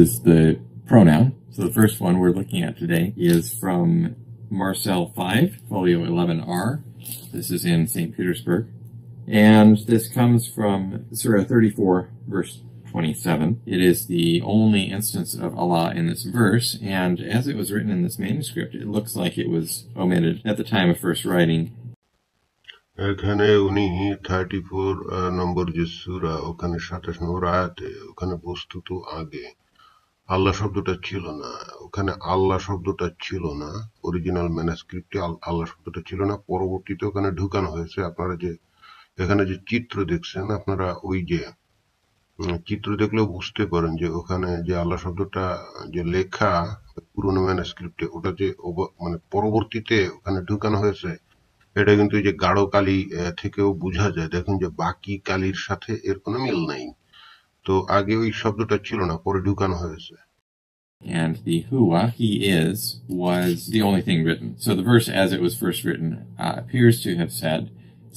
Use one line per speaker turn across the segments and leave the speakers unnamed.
is the pronoun. So the first one we're looking at today is from Marcel 5, folio 11R. This is in St. Petersburg. And this comes from Surah 34, verse 27. It is the only instance of Allah in this verse, and as it was written in this manuscript, it looks like it was omitted at the time of first writing.
এখানে উনি 34 নম্বর যে সূরা ওখানে 27 নম্বর আয়াতে ওখানে বস্তুত আগে আল্লাহ শব্দটা ছিল না, ওখানে আল্লাহ শব্দটা ছিল না, অরিজিনাল ম্যানুস্ক্রিপ্টে আল্লাহ শব্দটা ছিল না, পরবর্তীতে ওখানে ঢুকানো হয়েছে। আপনারা যে এখানে যে চিত্র দেখছেন, আপনারা ওই যে চিত্র দেখলেও বুঝতে পারেন যে ওখানে যে আল্লাহ শব্দটা যে লেখা পুরনো ম্যানুস্ক্রিপ্টে, ওটা যে মানে পরবর্তীতে ওখানে ঢুকানো হয়েছে, এটা কিন্তু এই যে গাঢ় কালি থেকেও বোঝা যায়। দেখুন যে বাকি কালির সাথে এর কোনো মিল নাই। তো আগে ওই শব্দটা ছিল না, পরে ঢুকানো হয়েছে।
And the huwa, he is, was the only thing written. So the verse as it was first written appears to have said,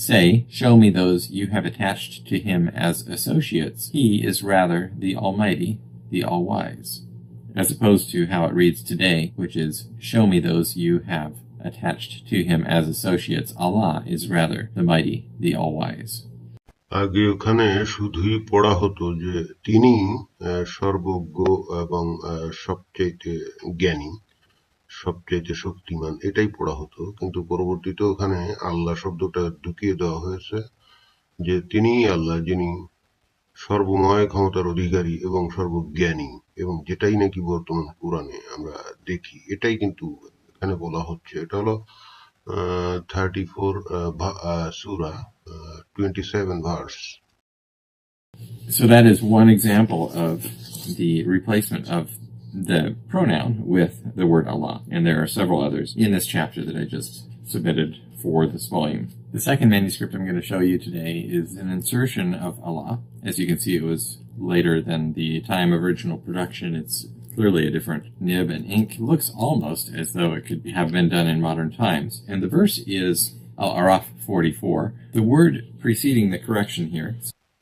"Say, show me those you have attached to him as associates. He is rather the Almighty, the All-Wise." As opposed to how it reads today, which is, "Show me those you have attached to him as associates. Allah is rather the Mighty, the All-Wise."
আগে ওখানে শুধুই পড়া হতো যে তিনি সর্বজ্ঞ এবং সবচাইতে জ্ঞানী, সবচাইতে শক্তিমান, এটাই পড়া হতো। কিন্তু পরবর্তীতে ওখানে আল্লাহ শব্দটা ঢুকিয়ে দেওয়া হয়েছে যে তিনিই আল্লাহ, যিনি সর্বময় ক্ষমতার অধিকারী এবং সর্বজ্ঞানী, এবং যেটাই নাকি বর্তমান কোরআনে আমরা দেখি, এটাই কিন্তু এখানে বলা হচ্ছে। এটা হলো 34 surah, 27 verse.
So that is one example of the replacement of the pronoun with the word Allah. And there are several others in this chapter that I just submitted for this volume. The second manuscript I'm going to show you today is an insertion of Allah. As you can see, it was later than the time of original production. It's clearly a different nib and ink. It looks almost as though it could have been done in modern times. And the verse is Al-Araf 44. The word preceding the correction here.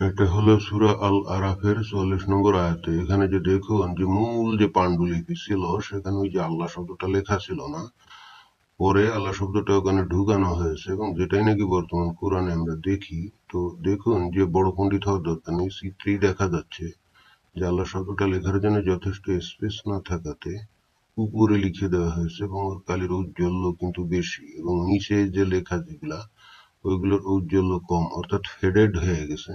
এটা হলো সূরা আল আরাফের 44 নম্বর আয়াতে। এখানে যে দেখুন যে মূল যে পাণ্ডুলিপি ছিল সেখানে ওই যে আল্লাহ শব্দটা লেখা ছিল না, পরে আল্লাহ শব্দটা ওখানে ঢুকানো হয়েছে, এবং যেটাই নাকি বর্তমান কোরআনে আমরা দেখি। তো দেখুন যে বড় পণ্ডিত হওয়ার দরকার নেই, চিত্রেই দেখা যাচ্ছে যে আল্লাহ শব্দটা লেখার জন্য যথেষ্ট স্পেস না থাকাতে উপরে লিখে দেওয়া হয়েছে, এবং ওর কালির ঔজ্জ্বল্য কিন্তু বেশি, এবং নিচে যে লেখা যেগুলা ওইগুলোর ঔজ্জ্বল্য কম, অর্থাৎ ফেডেড হয়ে গেছে।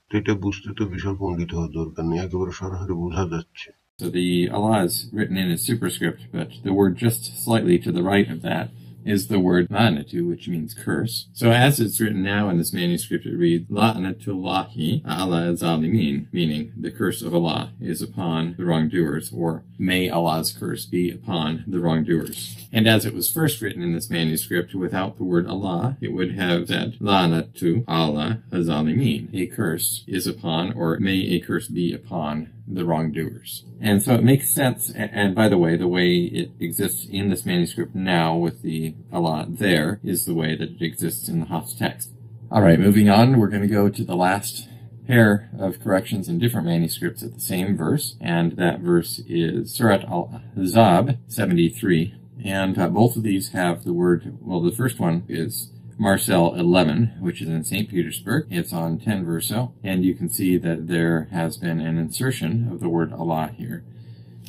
তো এটা বুঝতে তো বিশাল পণ্ডিত হওয়ার দরকার নেই, একেবারে সরাসরি বোঝা যাচ্ছে।
So the Allah is written in a superscript, but the word just slightly to the right of that is the word la'natu, which means curse. So as it's written now in this manuscript, it reads la'natullahi ala zalimin, meaning the curse of Allah is upon the wrongdoers, or may Allah's curse be upon the wrongdoers. And as it was first written in this manuscript without the word Allah, it would have said la'natu ala zalimin, a curse is upon, or may a curse be upon the wrongdoers. And so it makes sense, and by the way it exists in this manuscript now with the Allah there is the way that it exists in the Hafs text. Alright, moving on, we're going to go to the last pair of corrections in different manuscripts at the same verse, and that verse is Surat Al-Ahzab 73, and both of these have the word, well, the first one is Marcel 11, which is in St. Petersburg. It's on 10 verso, and you can see that there has been an insertion of the word Allah here.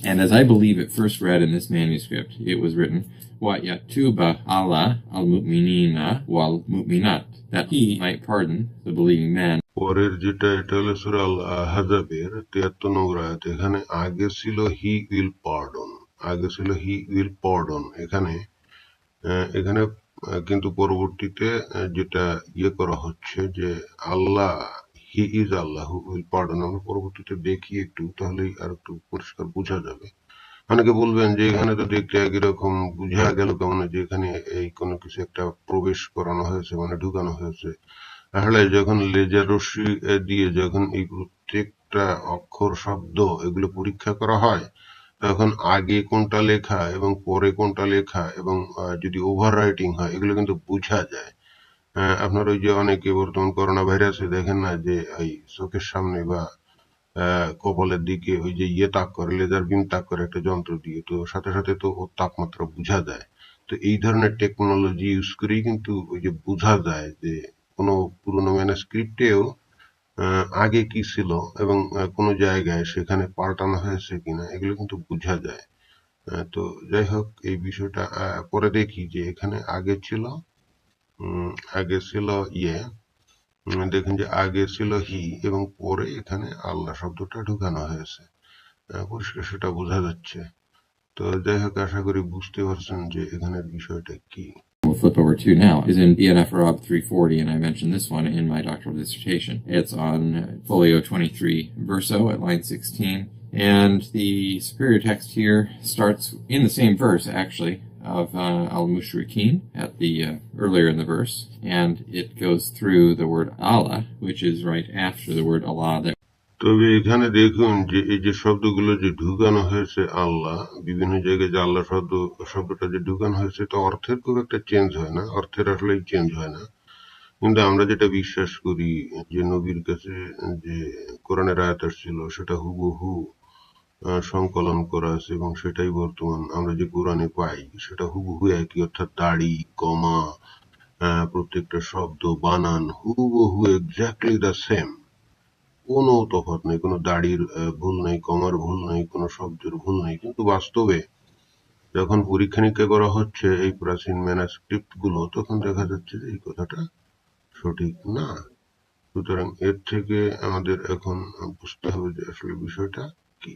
And as I believe it first read in this manuscript, it was written, "Wa yatuba Allah al-mu'minina wal-mu'minat," that he might pardon the believing man.
পরের যেটা, এটা হলো সূরা আল আহজাবের 73 নম্বর আয়াত। এখানে আগে ছিল he will pardon, আগে ছিল হি উইল পার্ডন। এখানে কিন্তু পরবর্তীতে যেটা করা হচ্ছে যে Allah, he is Allah who will pardon. আমরা পরবর্তীতে দেখি একটু, তাহলেই আর একটু পরিষ্কার বোঝা যাবে। অনেকে বলবেন যে এখানে তো দেখতে একই রকম, বুঝা গেল কেমন যে এখানে এই কোনো কিছু একটা প্রবেশ করানো হয়েছে, মানে ঢুকানো হয়েছে। আসলে যখন লেজার রশ্মি দিয়ে যখন এই প্রত্যেকটা অক্ষর শব্দ এগুলো পরীক্ষা করা হয়, তখন আগে কোনটা লেখা এবং পরে কোনটা লেখা, এবং যদি ওভার রাইটিং হয়, এগুলো কিন্তু বোঝা যায়। আপনার ওই যে অনেকে বর্তমান করোনা ভাইরাসে দেখেন না যে এই চোখের সামনে বা কপালের দিকে ওই যে ইয়ে তাক করে, লেজার বিম তাক করে একটা যন্ত্র দিয়ে, তো সাথে সাথে তো ওর তাপমাত্রা বোঝা যায়। তো এই ধরনের টেকনোলজি ইউজ করেই কিন্তু ওই যে বোঝা যায় যে কোনো পুরোনো ম্যানুস্ক্রিপ্টেও আগে কি ছিল এবং কোনো জায়গায় সেখানে পাল্টানো হয়েছে কিনা এগুলো কিন্তু বোঝা যায়। তো যাই হোক, এই বিষয়টা পরে দেখি যে এখানে আগে ছিল উম, আগে ছিল ইয়ে দেখেন যে আগে ছিল হি এবং পরে এখানে আল্লাহ শব্দটা ঢুকানো হয়েছে। পরিষ্কার সেটা বোঝা যাচ্ছে। তো যাই হোক, আশা করি বুঝতে পারছেন যে এখানের বিষয়টা কি।
we'll flip over to now is in BNF Rob 340, and I mentioned this one in my doctoral dissertation. It's on folio 23 verso at line 16, and the superior text here starts in the same verse, actually, of al-mushrikeen at the earlier in the verse, and it goes through the word Allah, which is right after the word Allah that
তবে এখানে দেখুন যে এই যে শব্দগুলো যে ঢুকানো হয়েছে আল্লাহ, বিভিন্ন জায়গায় যে আল্লাহ শব্দটা যে ঢুকানো হয়েছে, তো অর্থের খুব একটা চেঞ্জ হয় না, অর্থের আসলেই চেঞ্জ হয় না। কিন্তু আমরা যেটা বিশ্বাস করি যে নবীর কাছে যে কোরআনের আয়াত আসছিল সেটা হুবহু সংকলন করা আছে এবং সেটাই বর্তমান আমরা যে কোরআনে পাই সেটা হুবহু একই, অর্থাৎ দাড়ি, কমা, প্রত্যেকটা শব্দ, বানান হুবহু এক্স্যাক্টলি দ্য সেম। কোনো তফাৎ নেই, কোনো দাড়ির ভুল নেই, কমার ভুল নেই, কোনো শব্দের ভুল নেই। কিন্তু বাস্তবে যখন পরীক্ষা নিরীক্ষা করা হচ্ছে এই প্রাচীন ম্যানাস্ক্রিপ্ট গুলো, তখন দেখা যাচ্ছে যে এই কথাটা সঠিক না। সুতরাং এর থেকে আমাদের এখন বুঝতে হবে যে আসলে বিষয়টা কি।